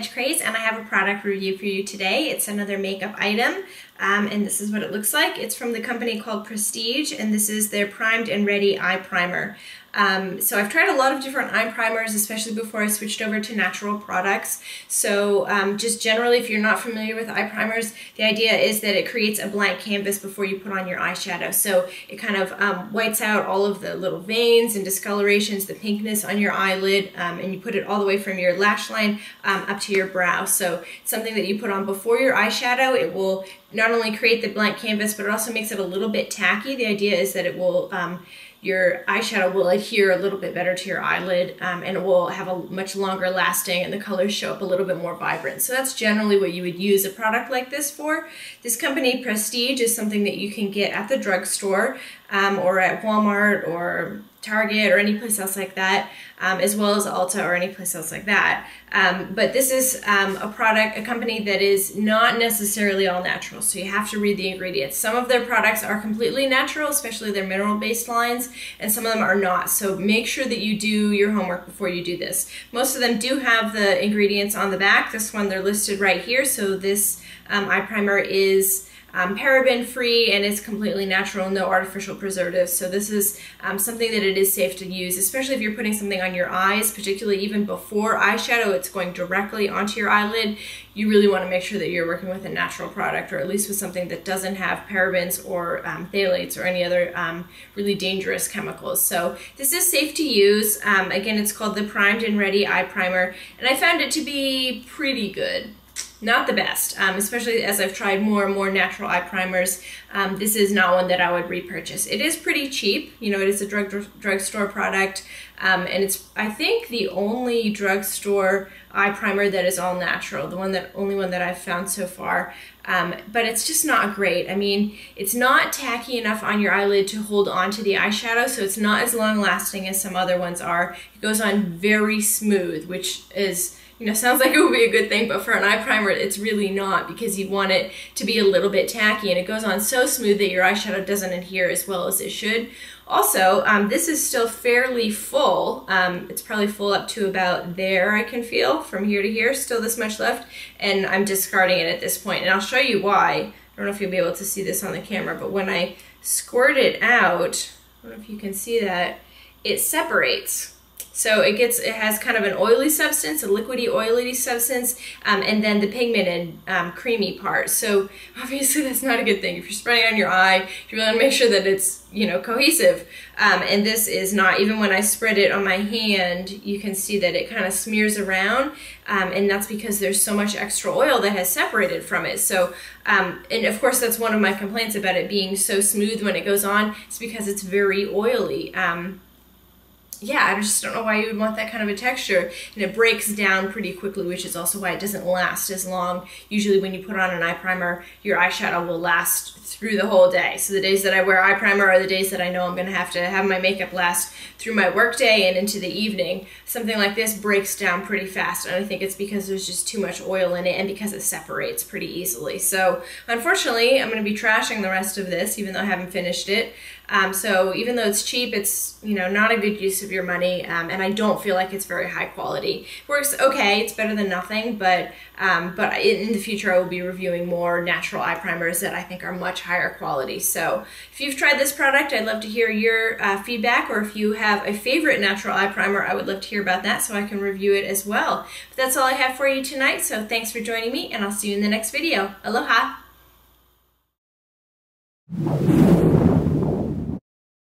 Craze, and I have a product review for you today. It's another makeup item, and this is what it looks like. It's from the company called Prestige, and this is their Primed and Ready Eye Primer. So I've tried a lot of different eye primers, especially before I switched over to natural products. So just generally, if you're not familiar with eye primers, the idea is that it creates a blank canvas before you put on your eyeshadow. So it kind of whites out all of the little veins and discolorations, the pinkness on your eyelid, and you put it all the way from your lash line up to your brow. So it's something that you put on before your eyeshadow. It will not only create the blank canvas, but it also makes it a little bit tacky. The idea is that it will your eyeshadow will adhere a little bit better to your eyelid, and it will have a much longer lasting, and the colors show up a little bit more vibrant. So that's generally what you would use a product like this for. This company, Prestige, is something that you can get at the drugstore or at Walmart or Target or any place else like that, as well as Ulta or any place else like that. But this is a company that is not necessarily all natural, so you have to read the ingredients. Some of their products are completely natural, especially their mineral-based lines, and some of them are not. So make sure that you do your homework before you do this. Most of them do have the ingredients on the back. This one, they're listed right here. So this eye primer is paraben free and it's completely natural, no artificial preservatives. So this is something that it is safe to use, especially if you're putting something on your eyes, particularly even before eyeshadow, it's going directly onto your eyelid. You really want to make sure that you're working with a natural product, or at least with something that doesn't have parabens or phthalates or any other really dangerous chemicals. So this is safe to use. Again, it's called the Primed and Ready Eye Primer, and I found it to be pretty good. Not the best, especially as I've tried more and more natural eye primers. This is not one that I would repurchase. It is pretty cheap. You know, it is a drugstore product, and it's, I think, the only drugstore eye primer that is all natural. Only one that I've found so far. But it's just not great. I mean, it's not tacky enough on your eyelid to hold on to the eyeshadow, so it's not as long lasting as some other ones are. It goes on very smooth, which is, you know, sounds like it would be a good thing, but for an eye primer, it's really not, because you want it to be a little bit tacky, and it goes on so smooth that your eyeshadow doesn't adhere as well as it should. Also, this is still fairly full. It's probably full up to about there, I can feel, from here to here, still this much left, and I'm discarding it at this point, and I'll show you why. I don't know if you'll be able to see this on the camera, but when I squirt it out, I don't know if you can see that, it separates. So it has kind of an oily substance, a liquidy oily substance, and then the pigmented creamy part. So obviously that's not a good thing. If you're spraying on your eye, you really want to make sure that it's, you know, cohesive. And this is not. Even when I spread it on my hand, you can see that it kind of smears around, and that's because there's so much extra oil that has separated from it. So, and of course that's one of my complaints about it being so smooth when it goes on. It's because it's very oily. Yeah, I just don't know why you would want that kind of a texture, and it breaks down pretty quickly, which is also why it doesn't last as long. Usually when you put on an eye primer, your eyeshadow will last through the whole day. So the days that I wear eye primer are the days that I know I'm going to have my makeup last through my workday and into the evening. Something like this breaks down pretty fast, and I think it's because there's just too much oil in it and because it separates pretty easily. So unfortunately, I'm going to be trashing the rest of this, even though I haven't finished it. So even though it's cheap, it's, you know, not a good use of your money, and I don't feel like it's very high quality. It works okay, it's better than nothing, but in the future I will be reviewing more natural eye primers that I think are much higher quality. So if you've tried this product, I'd love to hear your feedback, or if you have a favorite natural eye primer, I would love to hear about that so I can review it as well. But that's all I have for you tonight, so thanks for joining me, and I'll see you in the next video. Aloha!